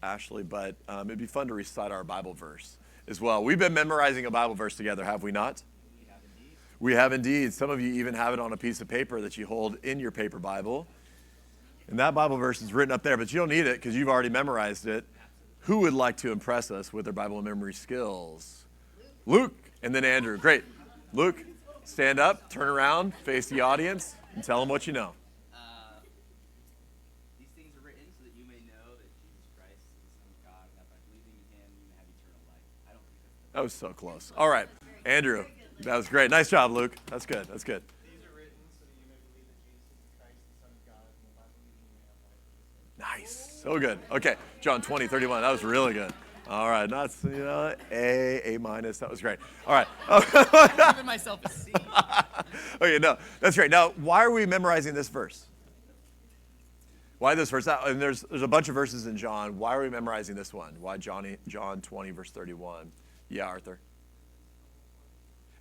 Ashley, but it'd be fun to recite our Bible verse as well. We've been memorizing a Bible verse together, have we not? We have indeed. We have indeed. Some of you even have it on a piece of paper that you hold in your paper Bible. And that Bible verse is written up there, but you don't need it because you've already memorized it. Who would like to impress us with their Bible memory skills? Luke, and then Andrew. Great. Luke, stand up, turn around, face the audience, and tell them what you know. These things are written so that you may know that Jesus Christ is the Son of God, and that by believing in him you may have eternal life. I don't think that's That was so close. All right, Andrew, that was great. Nice job, Luke. That's good. That's good. These are written so that you may believe that Jesus is the Christ, the Son of God, and by believing you may have life in his name. Nice. So good. Okay, John 20:31. That was really good. All right, that's A minus. That was great. All right. I'm giving myself a C. Okay, no, that's great. Now, why are we memorizing this verse? Why this verse? And there's a bunch of verses in John. Why are we memorizing this one? Why John 20 verse 31? Yeah, Arthur.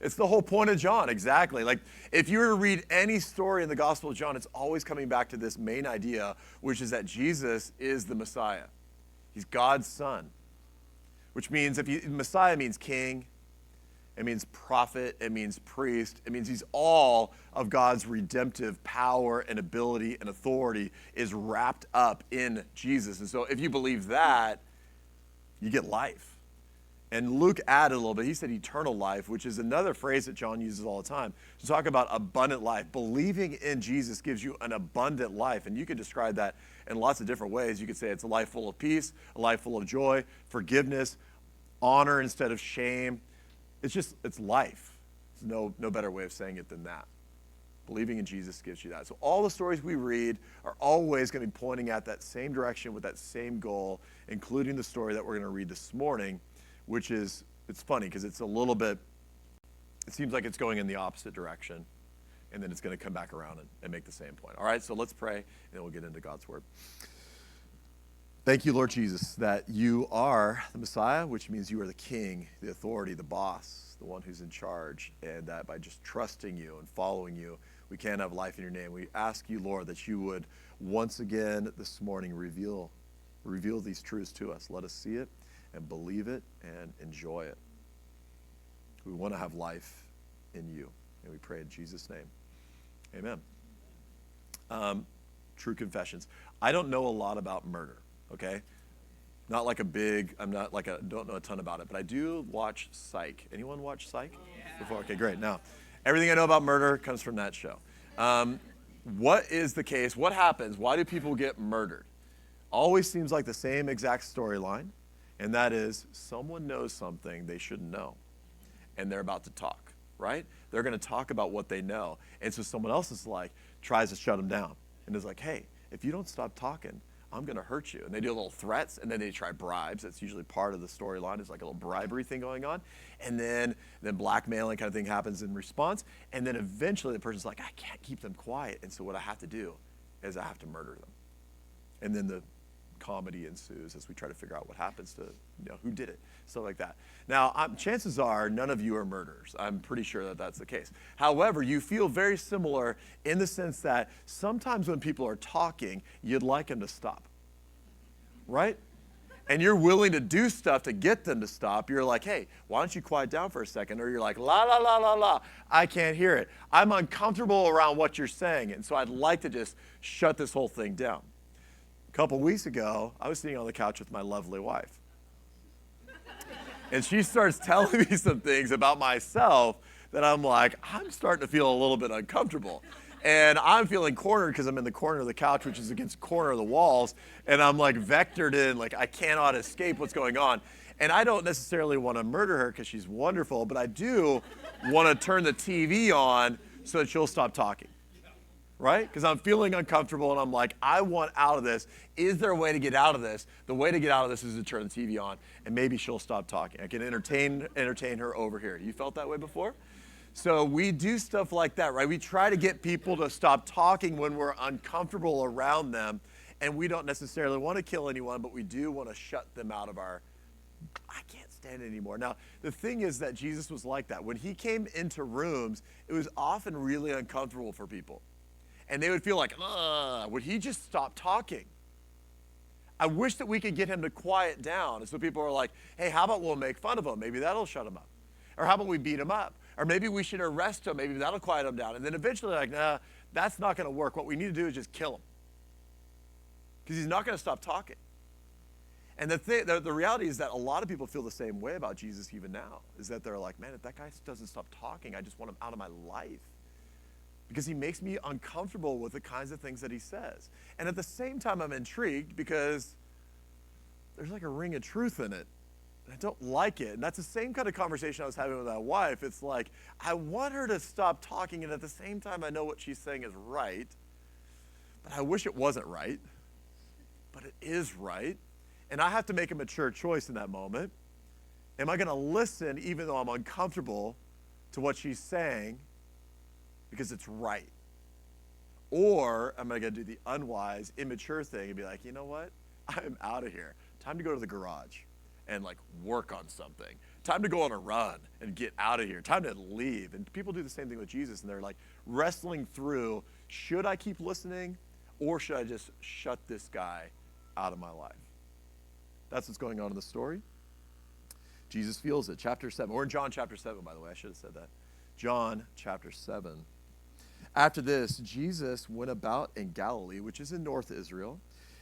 It's the whole point of John, exactly. Like, if you were to read any story in the Gospel of John, it's always coming back to this main idea, which is that Jesus is the Messiah. He's God's son, which means Messiah means king, it means prophet, it means priest, it means he's all of God's redemptive power and ability and authority is wrapped up in Jesus. And so if you believe that, you get life. And Luke added a little bit. He said eternal life, which is another phrase that John uses all the time to talk about abundant life. Believing in Jesus gives you an abundant life. And you could describe that in lots of different ways. You could say it's a life full of peace, a life full of joy, forgiveness, honor instead of shame. It's life. There's no better way of saying it than that. Believing in Jesus gives you that. So all the stories we read are always going to be pointing at that same direction with that same goal, including the story that we're going to read this morning, which is, it's funny because it's a little bit, it seems like it's going in the opposite direction, and then it's going to come back around and make the same point. All right, so let's pray, and then we'll get into God's word. Thank you, Lord Jesus, that you are the Messiah, which means you are the king, the authority, the boss, the one who's in charge, and that by just trusting you and following you, we can have life in your name. We ask you, Lord, that you would once again this morning reveal these truths to us. Let us see it and believe it and enjoy it. We want to have life in you, and we pray in Jesus' name. Amen. True confessions. I don't know a lot about murder, okay? Not like don't know a ton about it, but I do watch Psych. Anyone watch Psych before? Okay, great. Now, everything I know about murder comes from that show. What is the case? What happens? Why do people get murdered? Always seems like the same exact storyline. And that is, someone knows something they shouldn't know, and they're about to talk, right? They're going to talk about what they know. And so someone else is tries to shut them down, and is like, hey, if you don't stop talking, I'm going to hurt you. And they do little threats, and then they try bribes. That's usually part of the storyline. It's like a little bribery thing going on. And then blackmailing kind of thing happens in response. And then eventually the person's like, I can't keep them quiet. And so what I have to do is I have to murder them. And then the comedy ensues as we try to figure out what happens to, who did it, stuff like that. Now, chances are none of you are murderers. I'm pretty sure that that's the case. However, you feel very similar in the sense that sometimes when people are talking, you'd like them to stop, right? And you're willing to do stuff to get them to stop. You're like, hey, why don't you quiet down for a second? Or you're like, la, la, la, la, la, I can't hear it. I'm uncomfortable around what you're saying, and so I'd like to just shut this whole thing down. A couple weeks ago, I was sitting on the couch with my lovely wife. And she starts telling me some things about myself that I'm like, I'm starting to feel a little bit uncomfortable. And I'm feeling cornered because I'm in the corner of the couch, which is against the corner of the walls. And I'm vectored in, I cannot escape what's going on. And I don't necessarily want to murder her because she's wonderful, but I do want to turn the TV on so that she'll stop talking. Right? Because I'm feeling uncomfortable and I'm like, I want out of this. Is there a way to get out of this? The way to get out of this is to turn the TV on and maybe she'll stop talking. I can entertain her over here. You felt that way before? So we do stuff like that, right? We try to get people to stop talking when we're uncomfortable around them, and we don't necessarily want to kill anyone, but we do want to shut them out of I can't stand it anymore. Now, the thing is that Jesus was like that. When he came into rooms, it was often really uncomfortable for people. And they would feel like, would he just stop talking? I wish that we could get him to quiet down. And so people are like, hey, how about we'll make fun of him? Maybe that'll shut him up. Or how about we beat him up? Or maybe we should arrest him. Maybe that'll quiet him down. And then eventually, like, nah, that's not going to work. What we need to do is just kill him. Because he's not going to stop talking. And the reality is that a lot of people feel the same way about Jesus even now, is that they're like, man, if that guy doesn't stop talking, I just want him out of my life. Because he makes me uncomfortable with the kinds of things that he says. And at the same time, I'm intrigued because there's like a ring of truth in it. And I don't like it. And that's the same kind of conversation I was having with my wife. It's like, I want her to stop talking, and at the same time, I know what she's saying is right. But I wish it wasn't right. But it is right. And I have to make a mature choice in that moment. Am I going to listen even though I'm uncomfortable to what she's saying because it's right? Or am I going to do the unwise, immature thing and be like, you know what? I'm out of here. Time to go to the garage and like work on something. Time to go on a run and get out of here. Time to leave. And people do the same thing with Jesus, and they're like wrestling through, should I keep listening or should I just shut this guy out of my life? That's what's going on in the story. Jesus feels it. Chapter 7. We're in John chapter 7, by the way. I should have said that. John chapter 7. After this, Jesus went about in Galilee, which is in north Israel.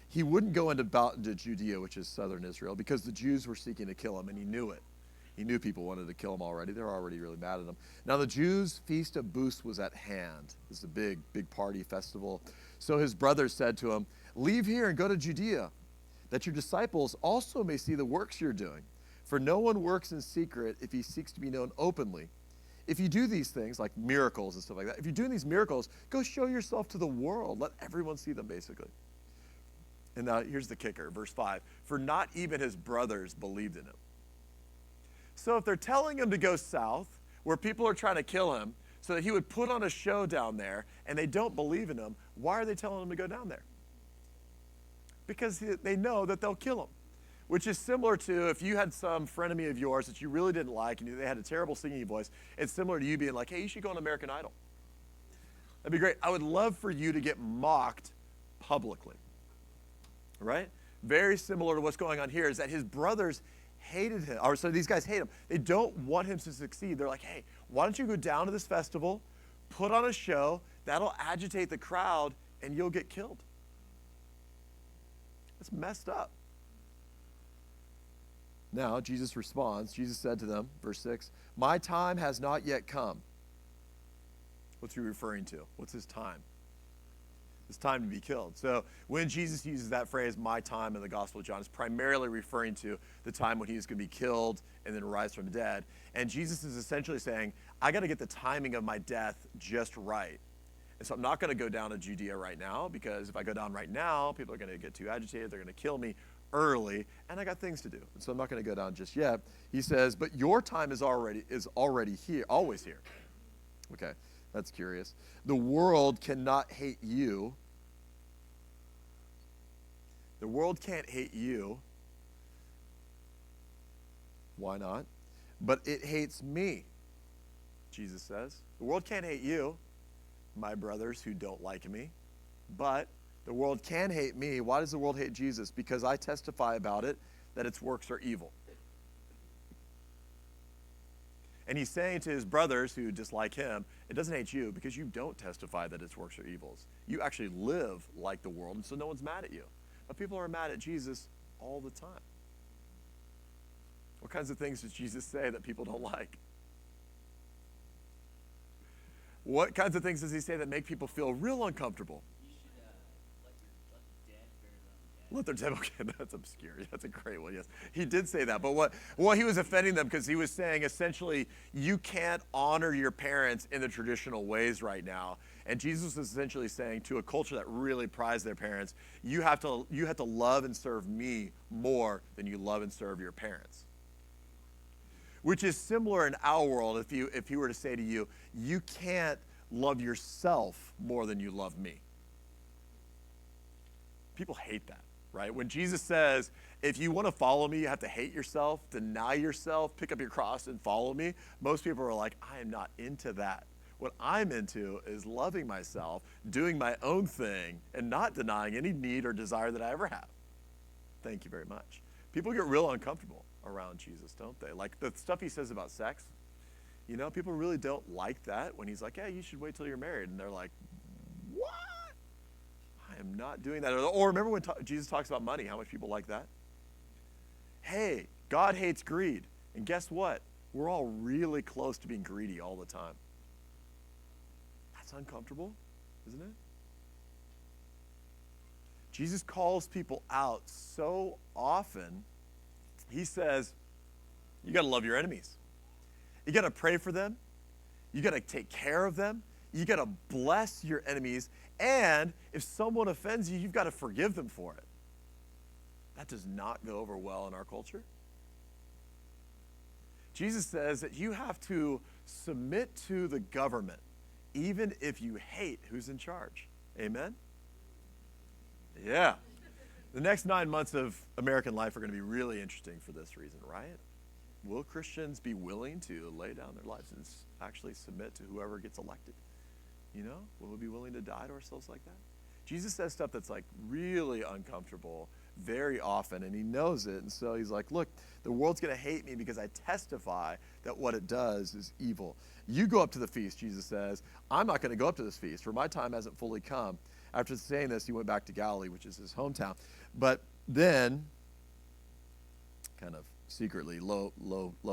He wouldn't go about into Judea, which is southern Israel, because the Jews were seeking to kill him, and he knew it. He knew people wanted to kill him already. They were already really mad at him. Now the Jews' Feast of Booths was at hand. This is a big, big party festival. So his brothers said to him, leave here and go to Judea, that your disciples also may see the works you're doing. For no one works in secret if he seeks to be known openly. If you do these things, like miracles and stuff like that, if you're doing these miracles, go show yourself to the world. Let everyone see them, basically. And now here's the kicker, verse 5. For not even his brothers believed in him. So if they're telling him to go south, where people are trying to kill him, so that he would put on a show down there, and they don't believe in him, why are they telling him to go down there? Because they know that they'll kill him. Which is similar to if you had some frenemy of yours that you really didn't like and they had a terrible singing voice, it's similar to you being like, hey, you should go on American Idol. That'd be great. I would love for you to get mocked publicly. Right? Very similar to what's going on here is that his brothers hated him. Or so these guys hate him. They don't want him to succeed. They're like, hey, why don't you go down to this festival, put on a show, that'll agitate the crowd, and you'll get killed. That's messed up. Now, Jesus responds. Jesus said to them, verse 6, my time has not yet come. What's he referring to? What's his time? His time to be killed. So when Jesus uses that phrase, my time, in the Gospel of John, it's primarily referring to the time when he is going to be killed and then rise from the dead. And Jesus is essentially saying, I got to get the timing of my death just right. And so I'm not going to go down to Judea right now, because if I go down right now, people are going to get too agitated. They're going to kill me early, and I got things to do. And so I'm not going to go down just yet. He says, but your time is already here, always here. Okay, that's curious. The world cannot hate you. The world can't hate you. Why not? But it hates me, Jesus says. The world can't hate you, my brothers who don't like me, but the world can hate me. Why does the world hate Jesus? Because I testify about it, that its works are evil. And he's saying to his brothers who dislike him, it doesn't hate you because you don't testify that its works are evils. You actually live like the world, and so no one's mad at you. But people are mad at Jesus all the time. What kinds of things does Jesus say that people don't like? What kinds of things does he say that make people feel real uncomfortable? You should let the dead bury their own dead. Let their dead, okay, that's obscure. That's a great one, yes. He did say that, but what he was offending them because he was saying essentially, you can't honor your parents in the traditional ways right now. And Jesus was essentially saying to a culture that really prized their parents, you have to love and serve me more than you love and serve your parents. Which is similar in our world if he were to say to you, you can't love yourself more than you love me. People hate that, right? When Jesus says, if you want to follow me, you have to hate yourself, deny yourself, pick up your cross and follow me. Most people are like, I am not into that. What I'm into is loving myself, doing my own thing, and not denying any need or desire that I ever have. Thank you very much. People get real uncomfortable around Jesus, don't they? Like the stuff he says about sex, people really don't like that when he's like, hey, you should wait till you're married. And they're like, what? I am not doing that. Or remember when Jesus talks about money, how much people like that? Hey, God hates greed. And guess what? We're all really close to being greedy all the time. That's uncomfortable, isn't it? Jesus calls people out so often. He says, you got to love your enemies. You got to pray for them. You got to take care of them. You got to bless your enemies. And if someone offends you, you've got to forgive them for it. That does not go over well in our culture. Jesus says that you have to submit to the government, even if you hate who's in charge. Amen? Yeah. The next 9 months of American life are going to be really interesting for this reason, right? Will Christians be willing to lay down their lives and actually submit to whoever gets elected? Will we be willing to die to ourselves like that? Jesus says stuff that's like really uncomfortable very often, and he knows it. And so he's like, look, the world's going to hate me because I testify that what it does is evil. You go up to the feast, Jesus says. I'm not going to go up to this feast, for my time hasn't fully come. After saying this, he went back to Galilee, which is his hometown. But then, kind of secretly, low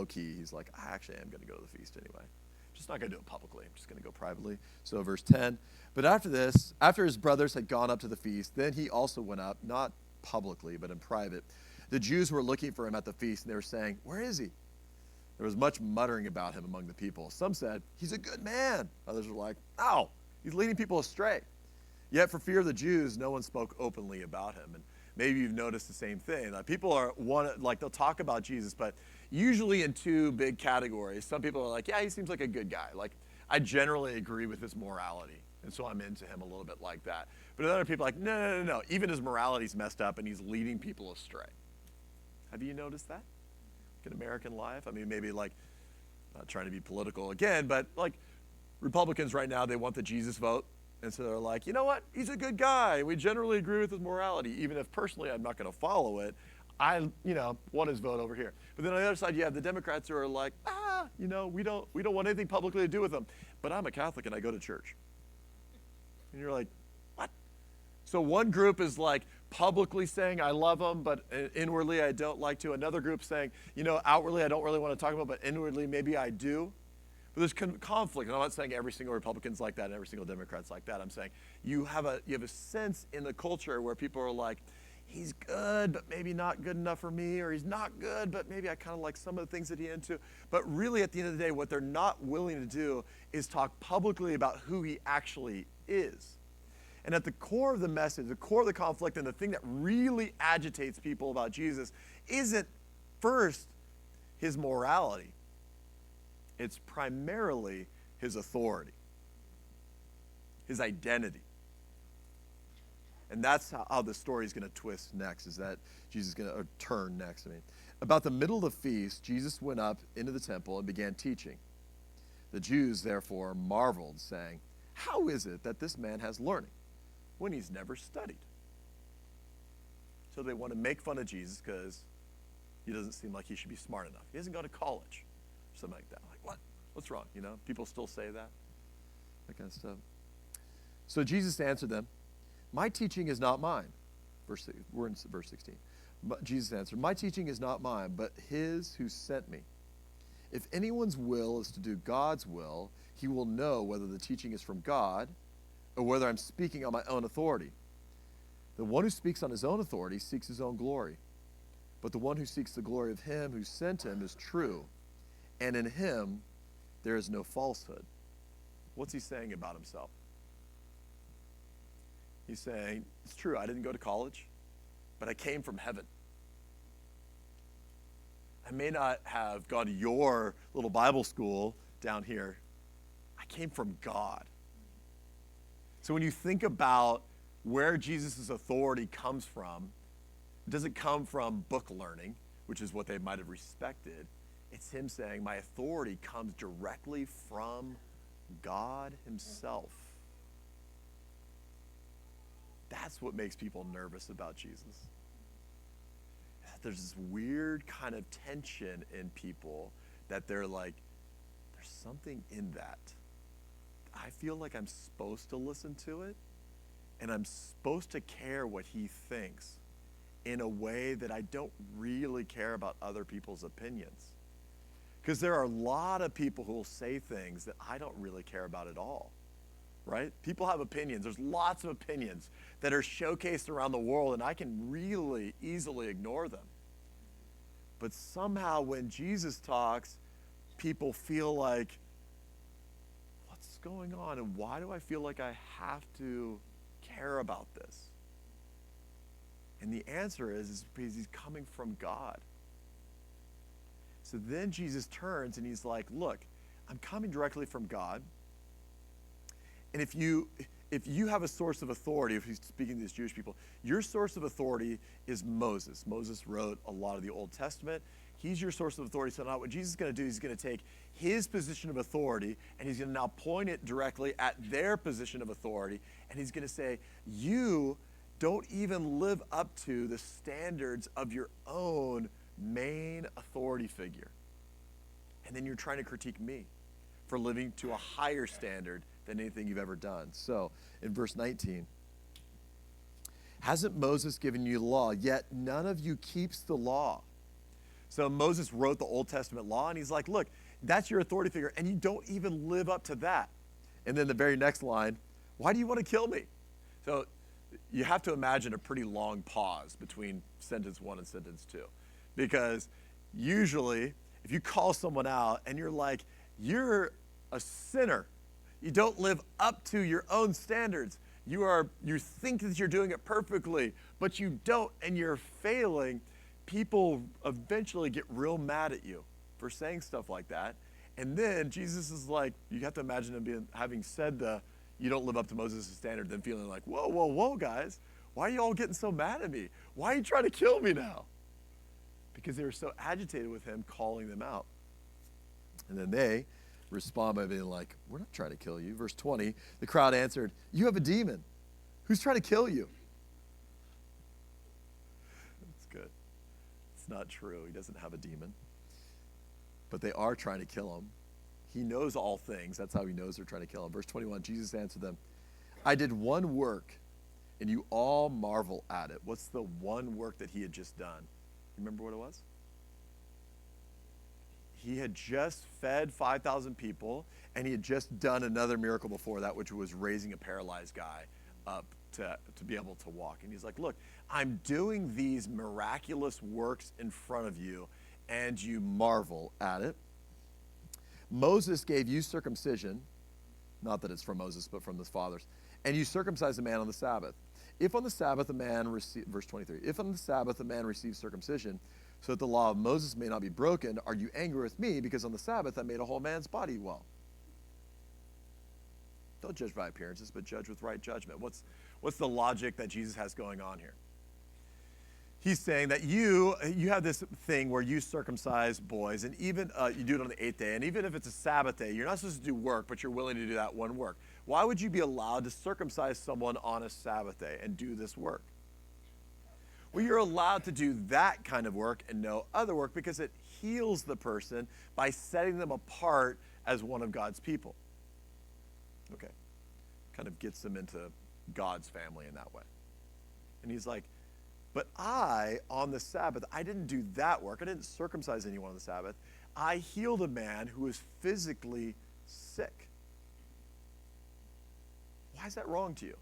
key, he's like, I actually am going to go to the feast anyway. I'm just not going to do it publicly. I'm just going to go privately. So verse 10, but after his brothers had gone up to the feast, then he also went up, not publicly, but in private. The Jews were looking for him at the feast, and they were saying, where is he? There was much muttering about him among the people. Some said, he's a good man. Others were like, oh, he's leading people astray. Yet for fear of the Jews, no one spoke openly about him. And maybe you've noticed the same thing. People they'll talk about Jesus, but usually in two big categories. Some people are like, yeah, he seems like a good guy. Like, I generally agree with his morality, and so I'm into him a little bit like that. But other people are like, no. Even his morality's messed up, and he's leading people astray. Have you noticed that? Like in American life? I mean, maybe not trying to be political again, but Republicans right now, they want the Jesus vote. And so they're like, you know what? He's a good guy. We generally agree with his morality, even if personally I'm not going to follow it. I want his vote over here. But then on the other side, you have the Democrats who are like, we don't want anything publicly to do with him. But I'm a Catholic and I go to church. And you're like, what? So one group is like publicly saying I love him, but inwardly I don't like to. Another group saying, outwardly I don't really want to talk about, but inwardly maybe I do. But there's conflict. And I'm not saying every single Republican's like that and every single Democrat's like that. I'm saying you have a sense in the culture where people are like, he's good, but maybe not good enough for me, or he's not good, but maybe I kind of like some of the things that he's into. But really, at the end of the day, what they're not willing to do is talk publicly about who he actually is. And at the core of the message, the core of the conflict, and the thing that really agitates people about Jesus isn't first his morality. It's primarily his authority, his identity. And that's how the story is going to twist next, is that Jesus is going to turn next. About the middle of the feast, Jesus went up into the temple and began teaching. The Jews, therefore, marveled, saying, how is it that this man has learning when he's never studied? So they want to make fun of Jesus because he doesn't seem like he should be smart enough. He hasn't gone to college. Something like that. Like, what? What's wrong? People still say that kind of stuff. So Jesus answered them, my teaching is not mine. We're in verse 16. Jesus answered, my teaching is not mine, but his who sent me. If anyone's will is to do God's will, he will know whether the teaching is from God or whether I'm speaking on my own authority. The one who speaks on his own authority seeks his own glory. But the one who seeks the glory of him who sent him is true, and in him there is no falsehood. What's he saying about himself? He's saying, it's true, I didn't go to college, but I came from heaven. I may not have gone to your little Bible school down here. I came from God. So when you think about where Jesus' authority comes from, it doesn't come from book learning, which is what they might have respected. It's him saying, my authority comes directly from God himself. That's what makes people nervous about Jesus. there's this weird kind of tension in people that they're like, there's something in that. I feel like I'm supposed to listen to it, and I'm supposed to care what he thinks in a way that I don't really care about other people's opinions. Because there are a lot of people who will say things that I don't really care about at all, right? People have opinions. There's lots of opinions that are showcased around the world, and I can really easily ignore them. But somehow when Jesus talks, people feel like, what's going on, and why do I feel like I have to care about this? And the answer is because he's coming from God. So then Jesus turns and he's like, look, I'm coming directly from God. And if you have a source of authority, if he's speaking to these Jewish people, your source of authority is Moses. Moses wrote a lot of the Old Testament. He's your source of authority. So now what Jesus is going to do is he's going to take his position of authority and he's going to now point it directly at their position of authority. And he's going to say, you don't even live up to the standards of your own main authority figure. And then you're trying to critique me for living to a higher standard than anything you've ever done. So in verse 19, hasn't Moses given you the law, yet none of you keeps the law? So Moses wrote the Old Testament law, and he's like, look, that's your authority figure, and you don't even live up to that. And then the very next line, why do you want to kill me? So you have to imagine a pretty long pause between sentence 1 and sentence 2. Because usually, if you call someone out and you're like, you're a sinner, you don't live up to your own standards, you think that you're doing it perfectly, but you don't, and you're failing, people eventually get real mad at you for saying stuff like that. And then Jesus is like, you have to imagine him having said you don't live up to Moses' standard, then feeling like, whoa, whoa, whoa, guys, why are you all getting so mad at me? Why are you trying to kill me now? Because they were so agitated with him calling them out. And then they respond by being like, we're not trying to kill you. Verse 20, the crowd answered, you have a demon. Who's trying to kill you? That's good. It's not true. He doesn't have a demon. But they are trying to kill him. He knows all things. That's how he knows they're trying to kill him. Verse 21, Jesus answered them, I did one work, and you all marvel at it. What's the one work that he had just done? Remember what it was? He had just fed 5,000 people, and he had just done another miracle before that, which was raising a paralyzed guy up to be able to walk. And he's like, look, I'm doing these miraculous works in front of you, and you marvel at it. Moses gave you circumcision, not that it's from Moses, but from his fathers, and you circumcised a man on the Sabbath. If on the Sabbath a man verse 23, if on the Sabbath a man receives circumcision, so that the law of Moses may not be broken, are you angry with me because on the Sabbath I made a whole man's body well? Don't judge by appearances, but judge with right judgment. What's the logic that Jesus has going on here? He's saying that you have this thing where you circumcise boys, and even you do it on the 8th day, and even if it's a Sabbath day, you're not supposed to do work, but you're willing to do that one work. Why would you be allowed to circumcise someone on a Sabbath day and do this work? Well, you're allowed to do that kind of work and no other work because it heals the person by setting them apart as one of God's people. Okay. Kind of gets them into God's family in that way. And he's like, but on the Sabbath, I didn't do that work. I didn't circumcise anyone on the Sabbath. I healed a man who was physically sick. Why is that wrong to you?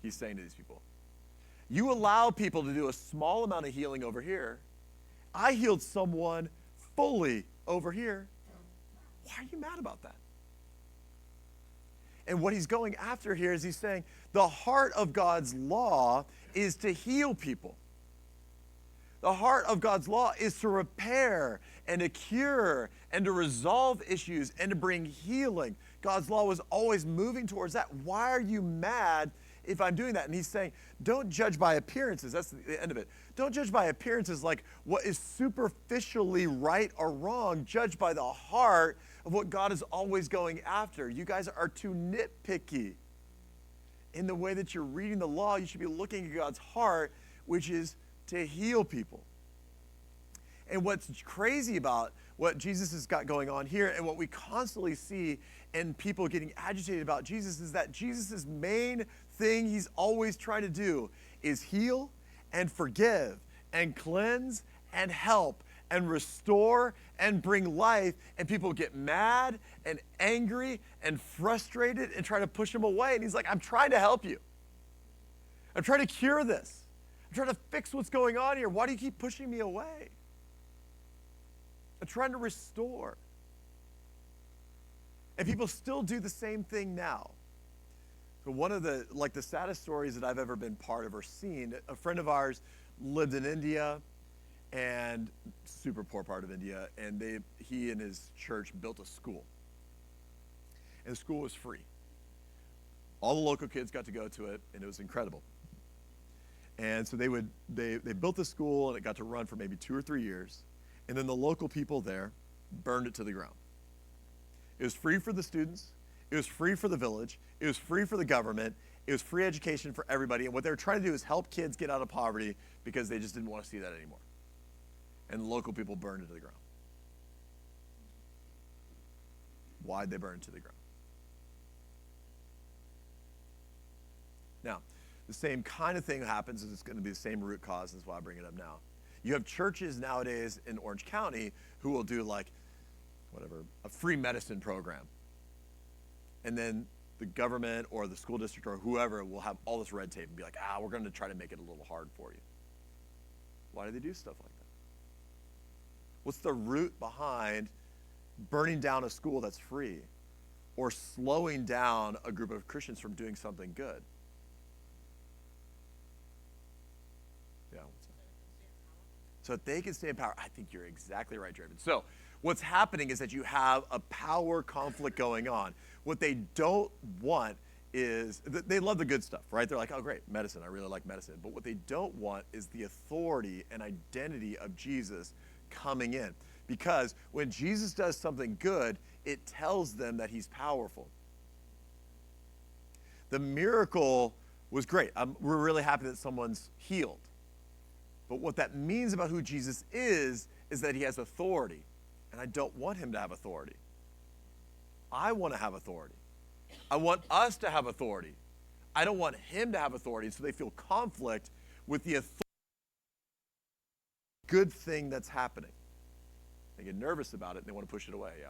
He's saying to these people. You allow people to do a small amount of healing over here. I healed someone fully over here. Why are you mad about that? And what he's going after here is he's saying the heart of God's law is to heal people. The heart of God's law is to repair and to cure and to resolve issues and to bring healing. God's law was always moving towards that. Why are you mad if I'm doing that? And he's saying, don't judge by appearances. That's the end of it. Don't judge by appearances like what is superficially right or wrong. Judge by the heart of what God is always going after. You guys are too nitpicky. In the way that you're reading the law, you should be looking at God's heart, which is to heal people. And what's crazy about what Jesus has got going on here and what we constantly see in people getting agitated about Jesus is that Jesus' main thing he's always trying to do is heal and forgive and cleanse and help and restore and bring life. And people get mad and angry and frustrated and try to push him away. And he's like, I'm trying to help you. I'm trying to cure this. I'm trying to fix what's going on here. Why do you keep pushing me away? I'm trying to restore. And people still do the same thing now. So one of the saddest stories that I've ever been part of or seen, a friend of ours lived in India, and super poor part of India, and he and his church built a school. And the school was free. All the local kids got to go to it, and it was incredible. And so they built the school, and it got to run for maybe 2 or 3 years. And then the local people there burned it to the ground. It was free for the students. It was free for the village. It was free for the government. It was free education for everybody. And what they were trying to do is help kids get out of poverty because they just didn't want to see that anymore. And the local people burned it to the ground. Why'd they burn it to the ground? Now, the same kind of thing happens, and it's going to be the same root cause. That's why I bring it up now. You have churches nowadays in Orange County who will do a free medicine program. And then the government or the school district or whoever will have all this red tape and be like, we're going to try to make it a little hard for you. Why do they do stuff like that? What's the root behind burning down a school that's free or slowing down a group of Christians from doing something good? Yeah. So that they can stay in power. I think you're exactly right, Draven. So what's happening is that you have a power conflict going on. What they don't want is, they love the good stuff, right? They're like, oh, great, medicine. I really like medicine. But what they don't want is the authority and identity of Jesus coming in. Because when Jesus does something good, it tells them that he's powerful. The miracle was great. We're really happy that someone's healed. But what that means about who Jesus is that he has authority. And I don't want him to have authority. I want to have authority. I want us to have authority. I don't want him to have authority, so they feel conflict with the authority, good thing that's happening. They get nervous about it and they want to push it away. Yeah.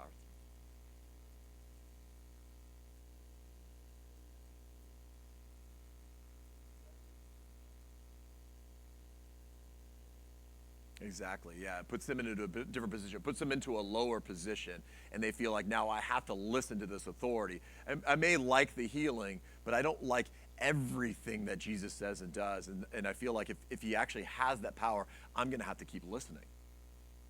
Exactly, yeah. It puts them into a different position. It puts them into a lower position, and they feel like, now I have to listen to this authority. I may like the healing, but I don't like everything that Jesus says and does. And I feel like if he actually has that power, I'm going to have to keep listening.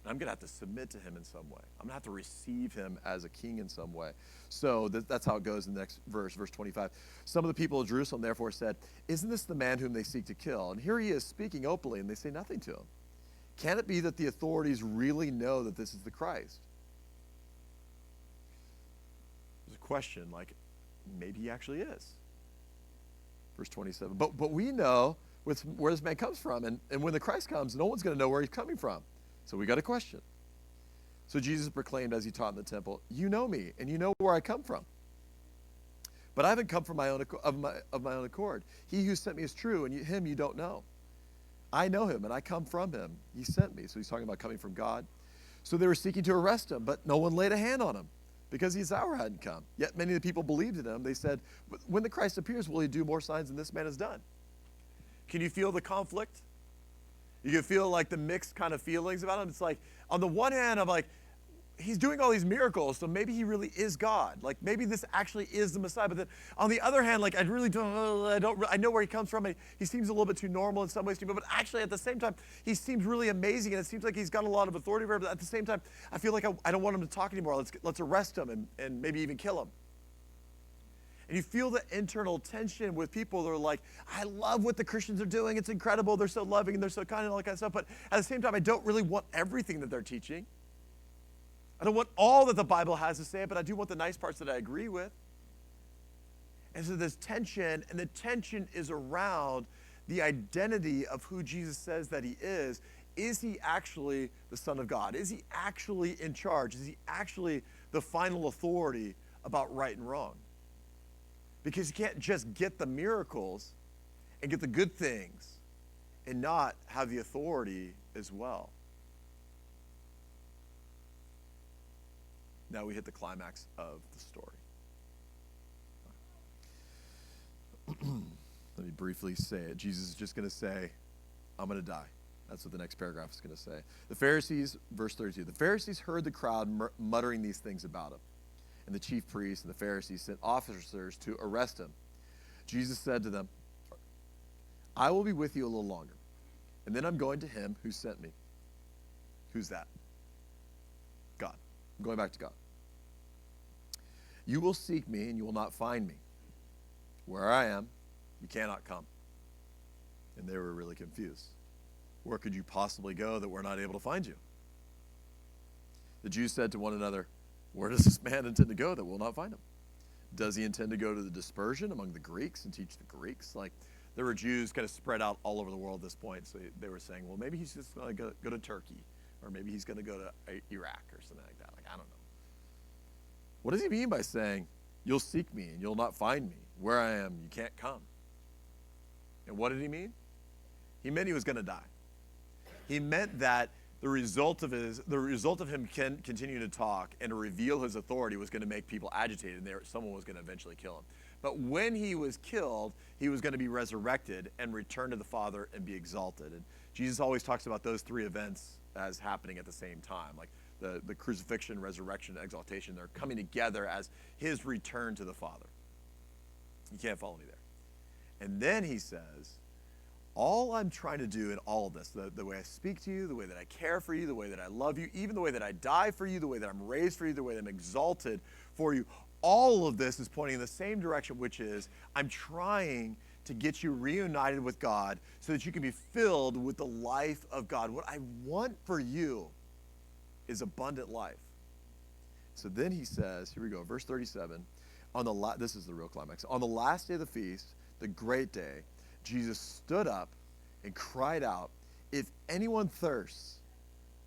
I'm going to have to submit to him in some way. I'm going to have to receive him as a king in some way. So that's how it goes in the next verse, verse 25. Some of the people of Jerusalem therefore said, isn't this the man whom they seek to kill? And here he is speaking openly, and they say nothing to him. Can it be that the authorities really know that this is the Christ? There's a question, maybe he actually is. Verse 27. But we know where this man comes from, and when the Christ comes, no one's going to know where he's coming from. So we got a question. So Jesus proclaimed as he taught in the temple, you know me, and you know where I come from. But I haven't come from my own accord. He who sent me is true, and him you don't know. I know him, and I come from him. He sent me. So he's talking about coming from God. So they were seeking to arrest him, but no one laid a hand on him because his hour hadn't come. Yet many of the people believed in him. They said, when the Christ appears, will he do more signs than this man has done? Can you feel the conflict? You can feel the mixed kind of feelings about him. It's like, on the one hand, I'm like, he's doing all these miracles, so maybe he really is God. Maybe this actually is the Messiah. But then on the other hand, I really I know where he comes from. And he seems a little bit too normal in some ways to me. But actually, at the same time, he seems really amazing. And it seems like he's got a lot of authority over it. But at the same time, I feel like I don't want him to talk anymore. Let's arrest him and maybe even kill him. And you feel the internal tension with people that are like, I love what the Christians are doing. It's incredible. They're so loving and they're so kind and all that kind of stuff. But at the same time, I don't really want everything that they're teaching. I don't want all that the Bible has to say, but I do want the nice parts that I agree with. And so there's tension, and the tension is around the identity of who Jesus says that he is is he actually the Son of God? Is he actually in charge? Is he actually the final authority about right and wrong? Because you can't just get the miracles and get the good things and not have the authority as well. Now we hit the climax of the story. Let me briefly say it. Jesus is just going to say, I'm going to die. That's what the next paragraph is going to say. The Pharisees, verse 32, the Pharisees heard the crowd muttering these things about him. And the chief priests and the Pharisees sent officers to arrest him. Jesus said to them, I will be with you a little longer, and then I'm going to him who sent me. Who's that? God. I'm going back to God. You will seek me, and you will not find me. Where I am, you cannot come. And they were really confused. Where could you possibly go that we're not able to find you? The Jews said to one another, where does this man intend to go that we'll not find him? Does he intend to go to the dispersion among the Greeks and teach the Greeks? Like, there were Jews kind of spread out all over the world at this point, so they were saying, well, maybe he's just going to go to Turkey, or maybe he's going to go to Iraq or something like that. Like, I don't know. What does he mean by saying, you'll seek me and you'll not find me? Where I am, you can't come. And what did he mean? He meant he was going to die. He meant that the result of him continuing to talk and to reveal his authority was going to make people agitated, and someone was going to eventually kill him. But when he was killed, he was going to be resurrected and return to the Father and be exalted. And Jesus always talks about those three events as happening at the same time, like the crucifixion, resurrection, and exaltation. They're coming together as his return to the Father. You can't follow me there. And then he says, all I'm trying to do in all of this, the way I speak to you, the way that I care for you, the way that I love you, even the way that I die for you, the way that I'm raised for you, the way that I'm exalted for you, all of this is pointing in the same direction, which is I'm trying to get you reunited with God so that you can be filled with the life of God. What I want for you is abundant life. So then he says, here we go, verse 37, this is the real climax. On the last day of the feast, the great day, Jesus stood up and cried out, if anyone thirsts,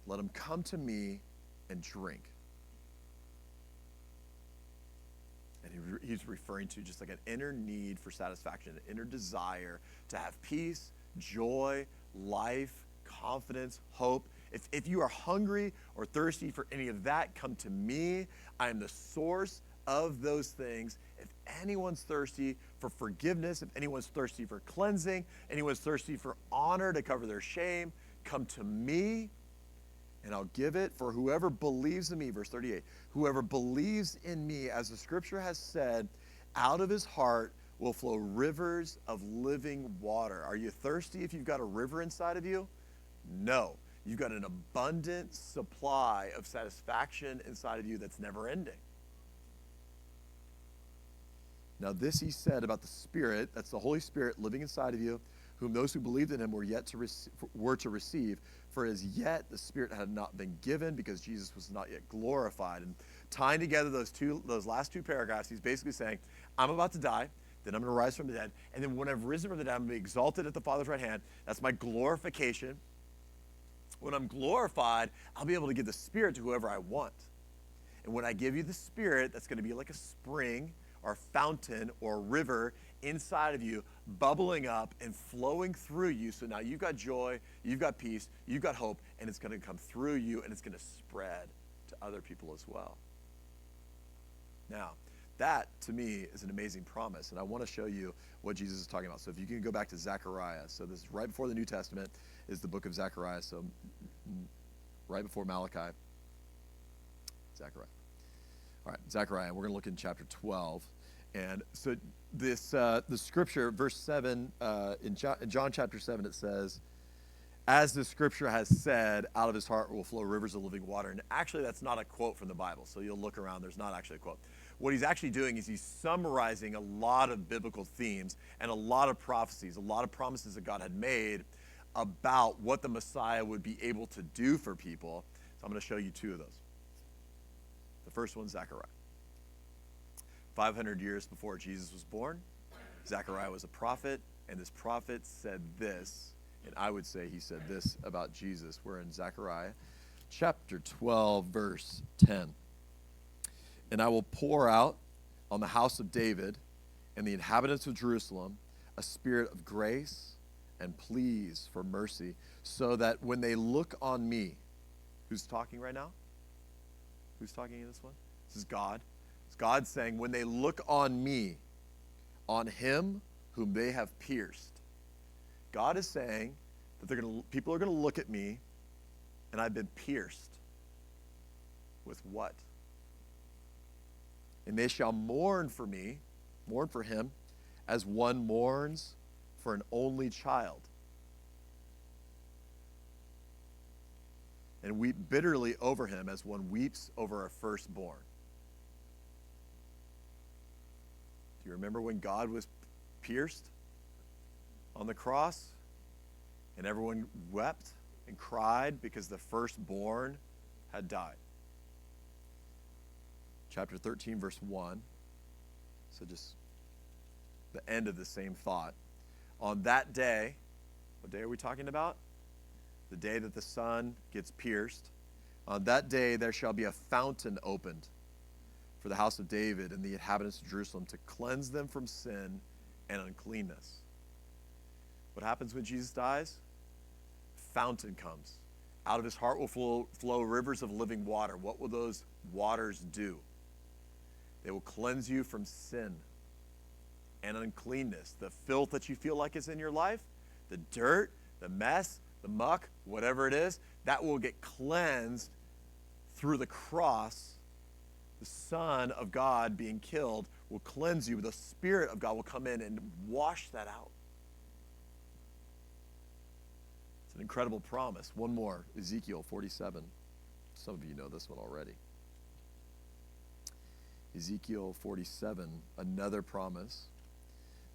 let him come to me and drink. And he's referring to just like an inner need for satisfaction, an inner desire to have peace, joy, life, confidence, hope. If you are hungry or thirsty for any of that, come to me. I am the source of those things. If anyone's thirsty for forgiveness, if anyone's thirsty for cleansing, anyone's thirsty for honor to cover their shame, come to me and I'll give it. For whoever believes in me, verse 38, whoever believes in me, as the scripture has said, out of his heart will flow rivers of living water. Are you thirsty if you've got a river inside of you? No. You've got an abundant supply of satisfaction inside of you that's never ending. Now this he said about the Spirit, that's the Holy Spirit living inside of you, whom those who believed in him were to receive. For as yet the Spirit had not been given because Jesus was not yet glorified. And tying together those last two paragraphs, he's basically saying, I'm about to die, then I'm going to rise from the dead, and then when I've risen from the dead, I'm going to be exalted at the Father's right hand. That's my glorification. When I'm glorified, I'll be able to give the Spirit to whoever I want. And when I give you the Spirit, that's going to be like a spring or fountain or river inside of you, bubbling up and flowing through you. So now you've got joy, you've got peace, you've got hope, and it's going to come through you and it's going to spread to other people as well. Now, that to me is an amazing promise, and I want to show you what Jesus is talking about. So if you can go back to Zechariah. So this is right before the New Testament is the book of Zechariah. So right before Malachi. Zechariah. All right, Zechariah. We're going to look in chapter 12. And so this the scripture, verse 7, in John chapter 7, it says, as the scripture has said, out of his heart will flow rivers of living water. And actually, that's not a quote from the Bible. So you'll look around, there's not actually a quote. What he's actually doing is he's summarizing a lot of biblical themes and a lot of prophecies, a lot of promises that God had made about what the Messiah would be able to do for people. So I'm going to show you two of those. The first one's Zechariah. 500 years before Jesus was born, Zechariah was a prophet, and this prophet said this And I would say he said this about Jesus. We're in Zechariah chapter 12, verse 10. And I will pour out on the house of David and the inhabitants of Jerusalem a spirit of grace and pleas for mercy, so that when they look on me, who's talking right now? Who's talking in this one? This is God. It's God saying, when they look on me, on him whom they have pierced. God is saying that people are going to look at me, and I've been pierced. With what? And they shall mourn for me, mourn for him, as one mourns for an only child, and weep bitterly over him as one weeps over a firstborn. Do you remember when God was pierced on the cross and everyone wept and cried because the firstborn had died? Chapter 13, verse 1. So just the end of the same thought. On that day, what day are we talking about? The day that the Son gets pierced. On that day there shall be a fountain opened for the house of David and the inhabitants of Jerusalem, to cleanse them from sin and uncleanness. What happens when Jesus dies? Fountain comes. Out of his heart will flow rivers of living water. What will those waters do? They will cleanse you from sin and uncleanness. The filth that you feel like is in your life, the dirt, the mess, the muck, whatever it is, that will get cleansed through the cross. The Son of God being killed will cleanse you. The Spirit of God will come in and wash that out. It's an incredible promise. One more, Ezekiel 47. Some of you know this one already. Ezekiel 47, another promise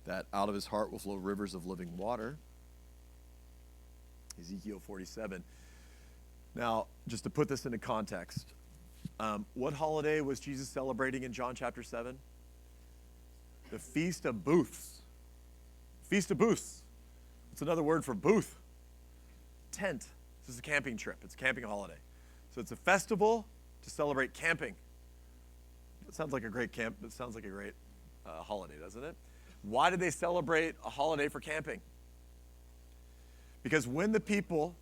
that out of his heart will flow rivers of living water. Ezekiel 47. Now, just to put this into context, what holiday was Jesus celebrating in John chapter 7? The Feast of Booths. Feast of Booths. What's another word for booth? Tent. This is a camping trip. It's a camping holiday. So it's a festival to celebrate camping. It sounds like a great holiday, doesn't it? Why did they celebrate a holiday for camping? Because when the people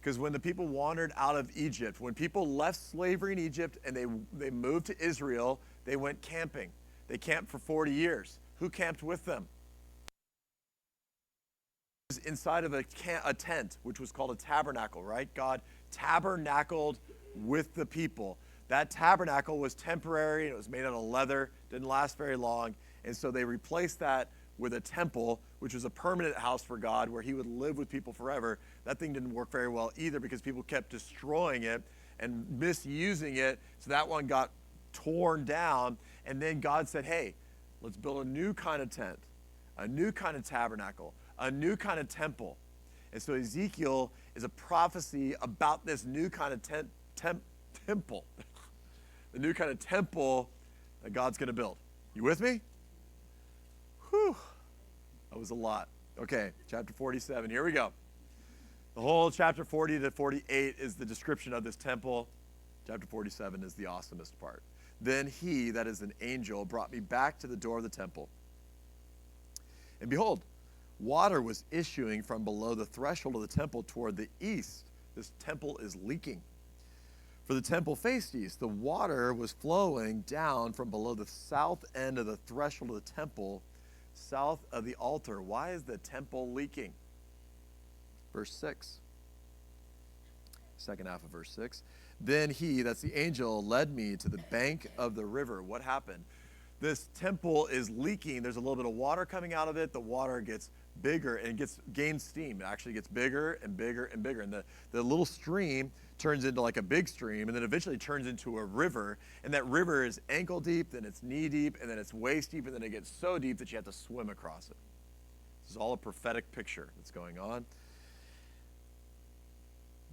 wandered out of Egypt, when people left slavery in Egypt and they moved to Israel, they went camping. They camped for 40 years. Who camped with them? Inside of a tent, which was called a tabernacle, right? God tabernacled with the people. That tabernacle was temporary, and it was made out of leather, didn't last very long, and so they replaced that with a temple, which was a permanent house for God where he would live with people forever. That thing didn't work very well either because people kept destroying it and misusing it, so that one got torn down, and then God said, hey, let's build a new kind of tent, a new kind of tabernacle, a new kind of temple. And so Ezekiel is a prophecy about this new kind of temple, the new kind of temple that God's going to build. You with me? Whew, that was a lot. Okay, chapter 47, here we go. The whole chapter 40 to 48 is the description of this temple. Chapter 47 is the awesomest part. Then he, that is an angel, brought me back to the door of the temple. And behold, water was issuing from below the threshold of the temple toward the east. This temple is leaking. For the temple faced east. The water was flowing down from below the south end of the threshold of the temple, south of the altar. Why is the temple leaking? Verse 6. Second half of verse 6. Then he, that's the angel, led me to the bank of the river. What happened? This temple is leaking. There's a little bit of water coming out of it. The water gets bigger and gains steam. It actually gets bigger and bigger and bigger. And the little stream turns into like a big stream, and then eventually turns into a river. And that river is ankle deep, then it's knee deep, and then it's waist deep, and then it gets so deep that you have to swim across it. This is all a prophetic picture that's going on.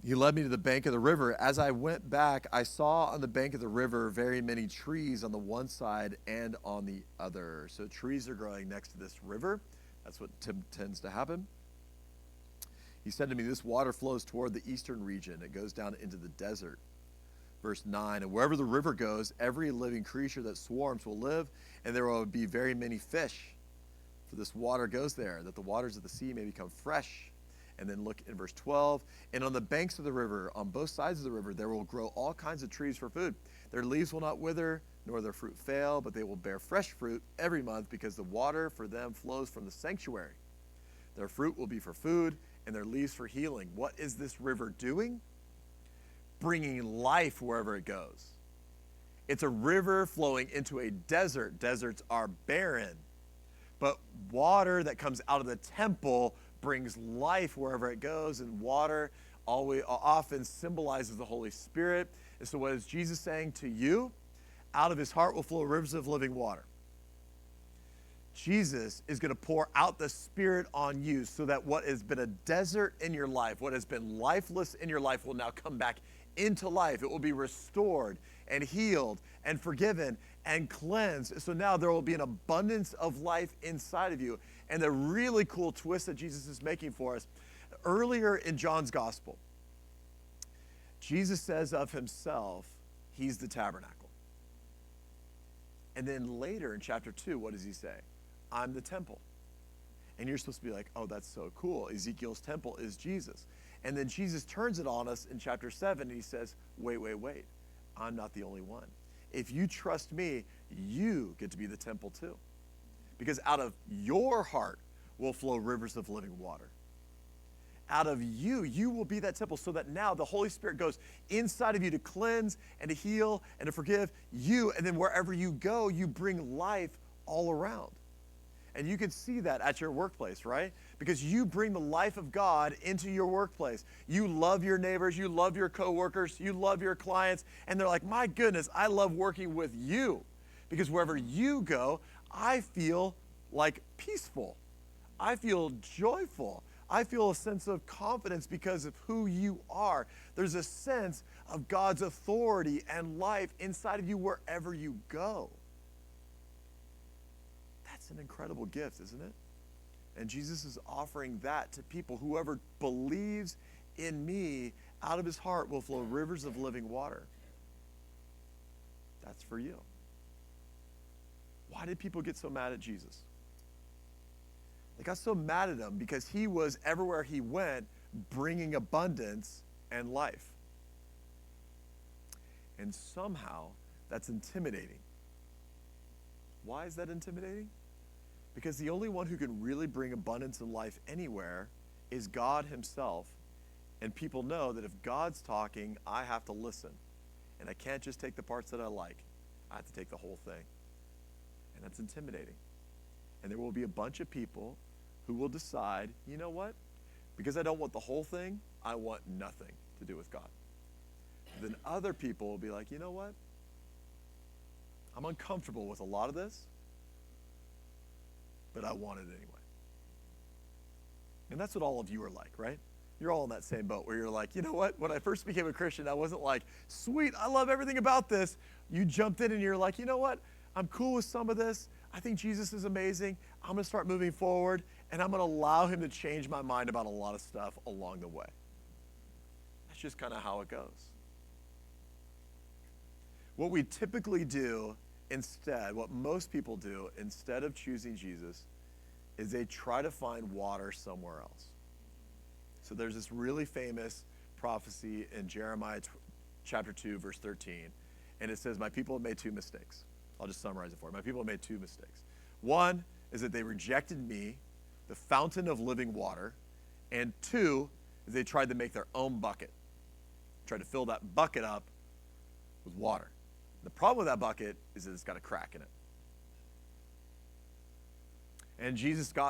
He led me to the bank of the river. As I went back, I saw on the bank of the river very many trees on the one side and on the other. So trees are growing next to this river. That's what tends to happen. He said to me, this water flows toward the eastern region. It goes down into the desert. Verse 9, and wherever the river goes, every living creature that swarms will live, and there will be very many fish. For this water goes there, that the waters of the sea may become fresh. And then look in verse 12, and on the banks of the river, on both sides of the river, there will grow all kinds of trees for food. Their leaves will not wither, nor their fruit fail, but they will bear fresh fruit every month, because the water for them flows from the sanctuary. Their fruit will be for food, and their leaves for healing. What is this river doing? Bringing life wherever it goes. It's a river flowing into a desert. Deserts are barren. But water that comes out of the temple brings life wherever it goes, and water always often symbolizes the Holy Spirit. And so what is Jesus saying to you? Out of his heart will flow rivers of living water. Jesus is going to pour out the Spirit on you so that what has been a desert in your life, what has been lifeless in your life, will now come back into life. It will be restored and healed and forgiven and cleansed. So now there will be an abundance of life inside of you. And the really cool twist that Jesus is making for us, earlier in John's gospel, Jesus says of himself, he's the tabernacle. And then later in chapter 2, what does he say? I'm the temple. And you're supposed to be like, oh, that's so cool. Ezekiel's temple is Jesus. And then Jesus turns it on us in chapter 7, and he says, wait. I'm not the only one. If you trust me, you get to be the temple too. Because out of your heart will flow rivers of living water. Out of you, you will be that temple, so that now the Holy Spirit goes inside of you to cleanse and to heal and to forgive you. And then wherever you go, you bring life all around. And you can see that at your workplace, right? Because you bring the life of God into your workplace. You love your neighbors, you love your coworkers, you love your clients, and they're like, my goodness, I love working with you. Because wherever you go, I feel like peaceful. I feel joyful. I feel a sense of confidence because of who you are. There's a sense of God's authority and life inside of you wherever you go. That's an incredible gift, isn't it? And Jesus is offering that to people. Whoever believes in me, out of his heart will flow rivers of living water. That's for you. Why did people get so mad at Jesus? They got so mad at him because he was, everywhere he went, bringing abundance and life. And somehow that's intimidating. Why is that intimidating? Because the only one who can really bring abundance and life anywhere is God himself. And people know that if God's talking, I have to listen. And I can't just take the parts that I like. I have to take the whole thing. And that's intimidating. And there will be a bunch of people who will decide, you know what? Because I don't want the whole thing, I want nothing to do with God. Then other people will be like, you know what? I'm uncomfortable with a lot of this, but I want it anyway. And that's what all of you are like, right? You're all in that same boat where you're like, you know what? When I first became a Christian, I wasn't like, sweet, I love everything about this. You jumped in and you're like, you know what? I'm cool with some of this. I think Jesus is amazing. I'm going to start moving forward, and I'm going to allow him to change my mind about a lot of stuff along the way. That's just kind of how it goes. What we typically do instead, what most people do instead of choosing Jesus, is they try to find water somewhere else. So there's this really famous prophecy in Jeremiah chapter 2, verse 13, and it says, my people have made two mistakes. I'll just summarize it for you. My people have made two mistakes. One is that they rejected me, the fountain of living water, and two is they tried to make their own bucket, tried to fill that bucket up with water. The problem with that bucket is that it's got a crack in it. And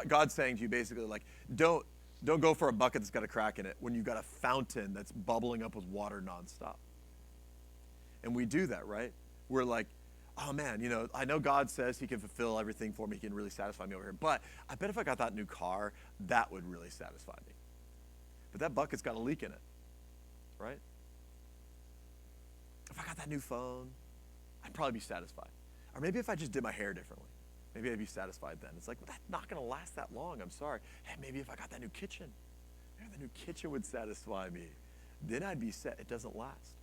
God's saying to you basically, like, don't go for a bucket that's got a crack in it when you've got a fountain that's bubbling up with water nonstop. And we do that, right? We're like, oh man, I know God says he can fulfill everything for me. He can really satisfy me over here. But I bet if I got that new car, that would really satisfy me. But that bucket's got a leak in it, right? If I got that new phone, I'd probably be satisfied. Or maybe if I just did my hair differently. maybe I'd be satisfied then. It's like, well, that's not going to last that long. I'm sorry. Hey, maybe if I got that new kitchen, maybe the new kitchen would satisfy me. Then I'd be set. It doesn't last.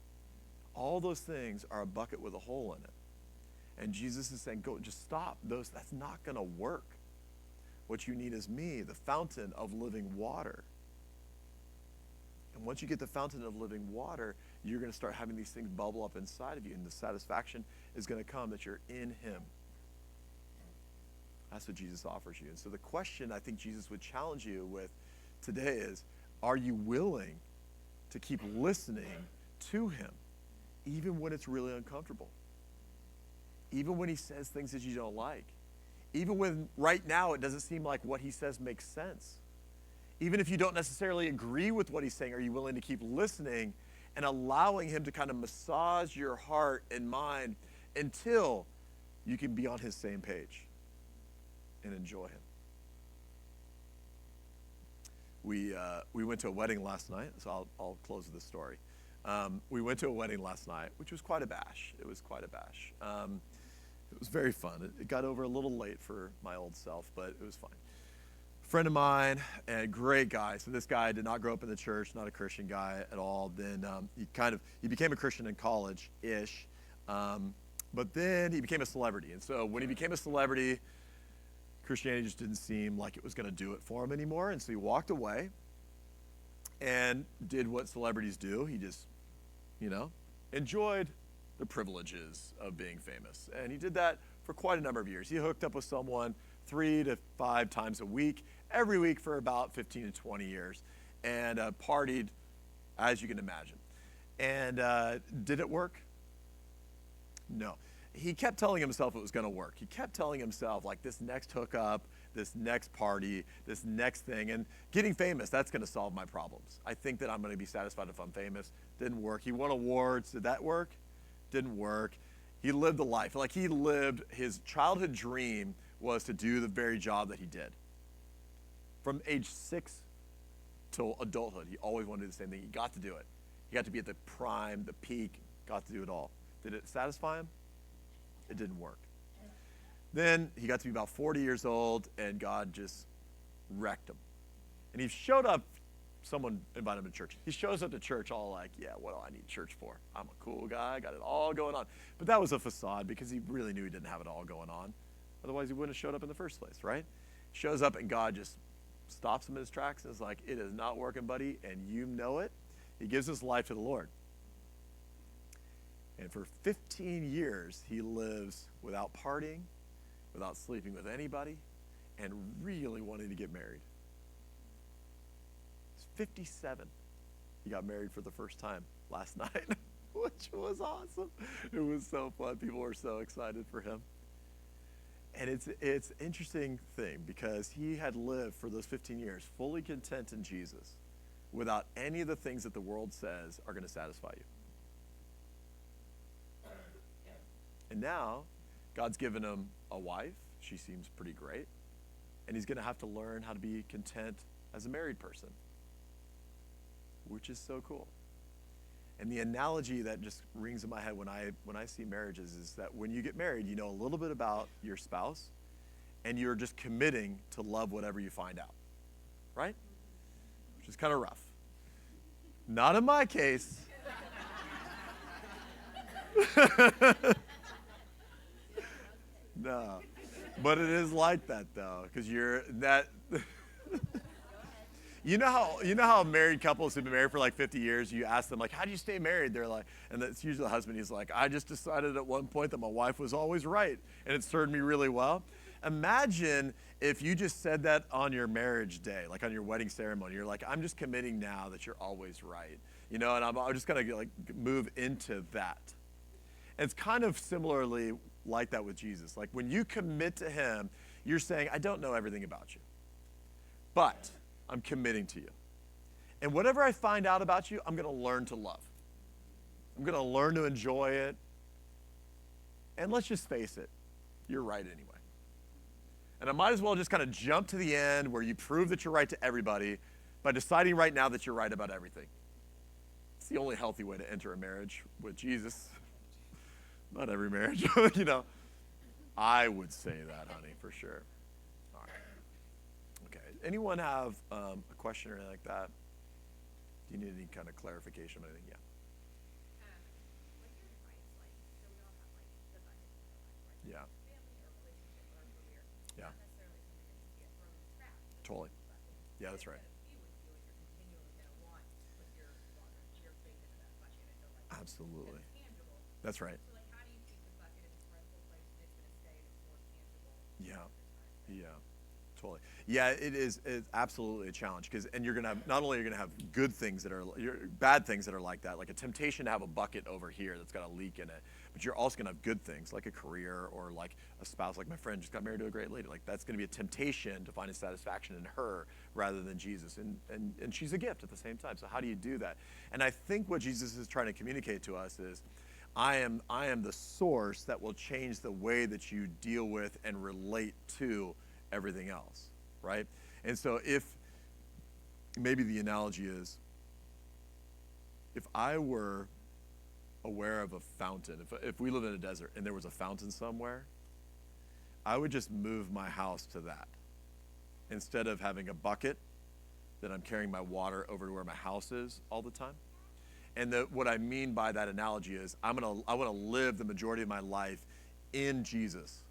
All those things are a bucket with a hole in it. And Jesus is saying, go, just stop those. That's not going to work. What you need is me, the fountain of living water. And once you get the fountain of living water, you're going to start having these things bubble up inside of you, and the satisfaction is going to come that you're in him. That's what Jesus offers you. And so the question I think Jesus would challenge you with today is, are you willing to keep listening to him, even when it's really uncomfortable? Even when he says things that you don't like? Even when right now it doesn't seem like what he says makes sense? Even if you don't necessarily agree with what he's saying, are you willing to keep listening and allowing him to kind of massage your heart and mind until you can be on his same page and enjoy him? We went to a wedding last night, so I'll close with this story. We went to a wedding last night, which was quite a bash. It was quite a bash. It was very fun. It got over a little late for my old self, but it was fine. Friend of mine, and great guy. So this guy did not grow up in the church, not a Christian guy at all. Then he became a Christian in college-ish, but then he became a celebrity. And so when he became a celebrity, Christianity just didn't seem like it was going to do it for him anymore. And so he walked away and did what celebrities do. He just, enjoyed the privileges of being famous. And he did that for quite a number of years. He hooked up with someone 3 to 5 times a week, every week for about 15 to 20 years, and partied, as you can imagine. And did it work? No. He kept telling himself it was going to work. He kept telling himself, like, this next hookup, this next party, this next thing, and getting famous, that's going to solve my problems. I think that I'm going to be satisfied if I'm famous. Didn't work. He won awards. Did that work? Didn't work. He lived a life. Like, he lived, his childhood dream was to do the very job that he did. From age 6 till adulthood, he always wanted to do the same thing. He got to do it. He got to be at the prime, the peak, got to do it all. Did it satisfy him? It didn't work. Then he got to be about 40 years old, and God just wrecked him. And he showed up, someone invited him to church. He shows up to church all like, yeah, what do I need church for? I'm a cool guy, got it all going on. But that was a facade because he really knew he didn't have it all going on. Otherwise, he wouldn't have showed up in the first place, right? Shows up, and God just stops him in his tracks and is like, it is not working, buddy, and you know it. He gives his life to the Lord. And for 15 years, he lives without partying, without sleeping with anybody, and really wanting to get married. He's 57. He got married for the first time last night, which was awesome. It was so fun. People were so excited for him. And it's an interesting thing because he had lived for those 15 years fully content in Jesus without any of the things that the world says are going to satisfy you. And now, God's given him a wife. She seems pretty great. And he's going to have to learn how to be content as a married person, which is so cool. And the analogy that just rings in my head when I see marriages is that when you get married, you know a little bit about your spouse, and you're just committing to love whatever you find out, right? Which is kind of rough. Not in my case. No, but it is like that though, because you're that. You know how married couples who've been married for like 50 years, you ask them like, how do you stay married? They're like, and it's usually the husband. He's like, I just decided at one point that my wife was always right, and it served me really well. Imagine if you just said that on your marriage day, like on your wedding ceremony. You're like, I'm just committing now that you're always right, and I'm just gonna like move into that. And it's kind of similarly like that with Jesus. Like when you commit to him, you're saying, I don't know everything about you, but I'm committing to you. And whatever I find out about you, I'm going to learn to love. I'm going to learn to enjoy it. And let's just face it, you're right anyway. And I might as well just kind of jump to the end where you prove that you're right to everybody by deciding right now that you're right about everything. It's the only healthy way to enter a marriage with Jesus. Not every marriage, I would say that, honey, for sure. All right. Okay. Anyone have a question or anything like that? Do you need any kind of clarification or anything? Yeah. What's your advice like? So we all have like the buckets in our life, right? Yeah. Family or relationship or our career. Yeah. Not necessarily something that needs to get thrown in the trash. Totally. Bucket. Yeah, that's It's right. gonna be with you, and you're continually gonna want to put your water, your faith into that bucket. I feel like Absolutely. because it's tangible. That's right. So like, how do you keep the bucket in its rightful place and it's gonna stay and it's more tangible? Yeah. over time? Yeah, totally. Yeah, it's absolutely a challenge because, and you're gonna have, not only are you gonna have good things that are, bad things that are like that, like a temptation to have a bucket over here that's got a leak in it, but you're also gonna have good things like a career or like a spouse, like my friend just got married to a great lady. Like that's gonna be a temptation to find a satisfaction in her rather than Jesus, and she's a gift at the same time. So how do you do that? And I think what Jesus is trying to communicate to us is, I am the source that will change the way that you deal with and relate to everything else, right? And so if, maybe the analogy is, if I were aware of a fountain, if we live in a desert and there was a fountain somewhere, I would just move my house to that. Instead of having a bucket that I'm carrying my water over to where my house is all the time. And what I mean by that analogy is I want to live the majority of my life in Jesus,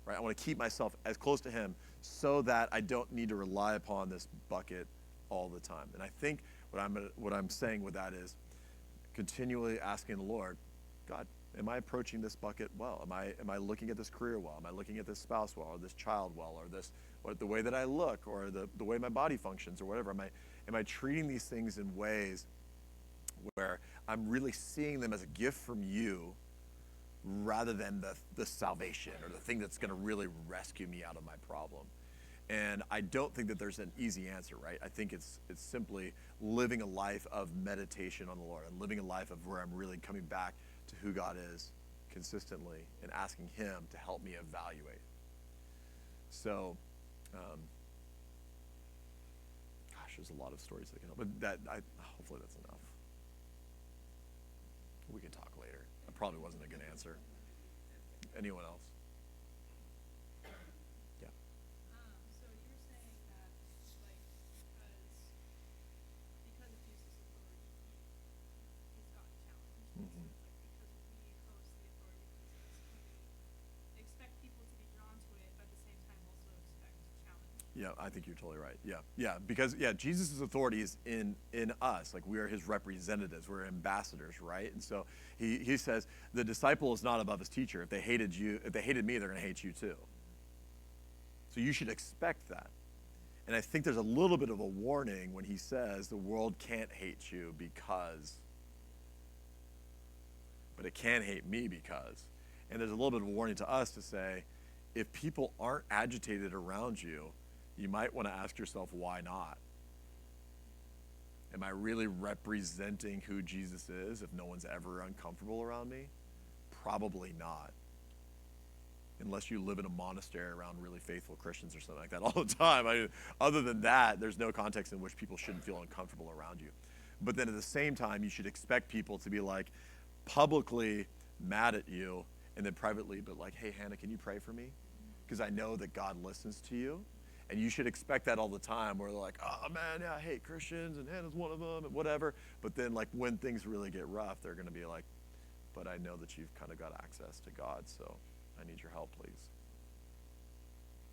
right? I want to keep myself as close to him so that I don't need to rely upon this bucket all the time. And I think what I'm saying with that is continually asking the Lord, God, am I approaching this bucket well? Am I looking at this career well? Am I looking at this spouse well, or this child well, or the way that I look, or the way my body functions, or whatever? Am I treating these things in ways where I'm really seeing them as a gift from you rather than the salvation or the thing that's going to really rescue me out of my problem? And I don't think that there's an easy answer, right? I think it's simply living a life of meditation on the Lord and living a life of where I'm really coming back to who God is consistently and asking him to help me evaluate. So, gosh, there's a lot of stories that can help, but hopefully that's enough. We can talk later. That probably wasn't a good answer. Anyone else? Yeah. So you were saying that, like, because of Jesus' authority, he's gotten challenged. Mm-hmm. So it's like because we host the authority of Jesus, we expect people to be drawn to it, but at the same time also expect challenge. Yeah, I think you're totally right. Yeah, because Jesus' authority is in us. Like we are his representatives, we're ambassadors, right? And so he says the disciple is not above his teacher. If they hated me, they're going to hate you too. So you should expect that. And I think there's a little bit of a warning when he says the world can't hate you because, but it can hate me because. And there's a little bit of a warning to us to say, if people aren't agitated around you, you might want to ask yourself, why not? Am I really representing who Jesus is if no one's ever uncomfortable around me? Probably not. Unless you live in a monastery around really faithful Christians or something like that all the time. Other than that, there's no context in which people shouldn't feel uncomfortable around you. But then at the same time, you should expect people to be like publicly mad at you and then privately, but like, hey, Hannah, can you pray for me? Because I know that God listens to you. And you should expect that all the time where they're like, oh man, yeah, I hate Christians and Hannah's one of them and whatever. But then like when things really get rough, they're going to be like, but I know that you've kind of got access to God, so I need your help, please.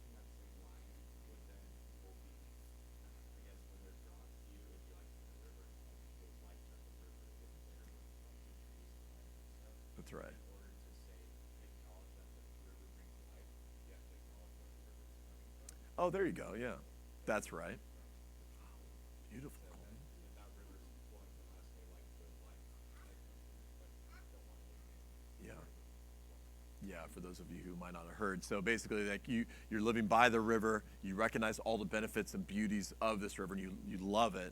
In that same line, would then people be, I guess, when they're drawn to you, it'd be like the river, and all people's life that the river isn't there with like the trees and life and stuff. That's right. In order to say, acknowledge that the river brings life, you have to acknowledge where the river is coming from. Oh, there you go. Yeah, that's right. Beautiful. So that if that river is flowing from us, they like the life that comes from it, but don't want to alienate. Yeah. Yeah, for those of you who might not have heard. So basically, like you're living by the river, you recognize all the benefits and beauties of this river, and you love it.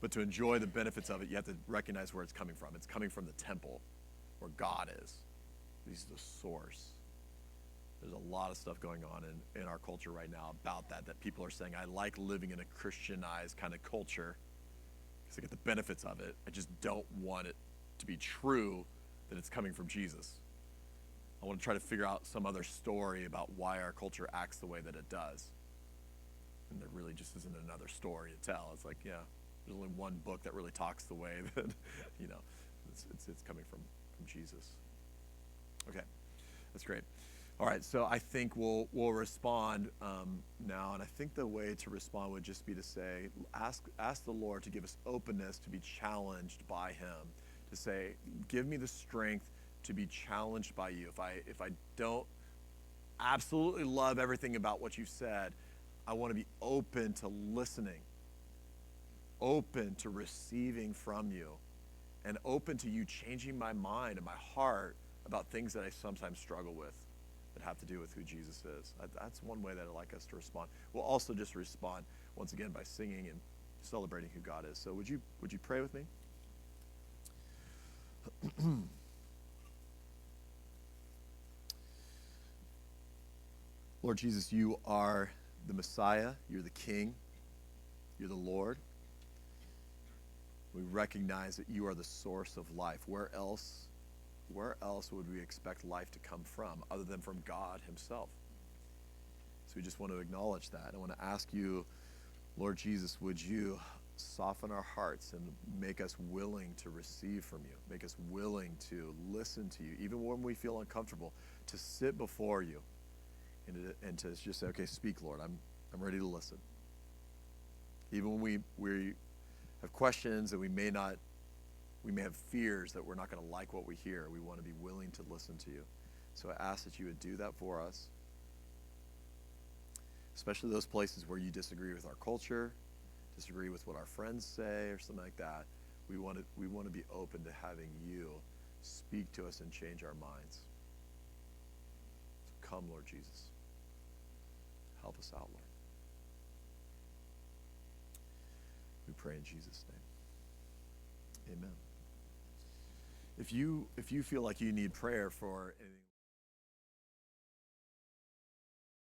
But to enjoy the benefits of it, you have to recognize where it's coming from. It's coming from the temple, where God is. He's the source. There's a lot of stuff going on in our culture right now about that people are saying, I like living in a Christianized kind of culture because I get the benefits of it. I just don't want it to be true that it's coming from Jesus. I want to try to figure out some other story about why our culture acts the way that it does. And there really just isn't another story to tell. It's like, yeah, there's only one book that really talks the way that, it's coming from Jesus. Okay, that's great. All right, so I think we'll respond now, and I think the way to respond would just be to say, ask the Lord to give us openness to be challenged by Him, to say, give me the strength to be challenged by you. If I don't absolutely love everything about what you said, I want to be open to listening, open to receiving from you, and open to you changing my mind and my heart about things that I sometimes struggle with that have to do with who Jesus is. That's one way that I'd like us to respond. We'll also just respond once again by singing and celebrating who God is. So would you pray with me? Lord Jesus, you are the Messiah, you're the King, you're the Lord. We recognize that you are the source of life. Where else would we expect life to come from other than from God Himself? So we just want to acknowledge that. I want to ask you, Lord Jesus, would you soften our hearts and make us willing to receive from you, make us willing to listen to you, even when we feel uncomfortable, to sit before you and to just say, okay, speak, Lord, I'm ready to listen. Even when we have questions and we may have fears that we're not going to like what we hear, we want to be willing to listen to you. So I ask that you would do that for us, especially those places where you disagree with our culture, disagree with what our friends say or something like that. We want to be open to having you speak to us and change our minds. So come, Lord Jesus. Help us out, Lord. We pray in Jesus' name. Amen. If you feel like you need prayer for anything,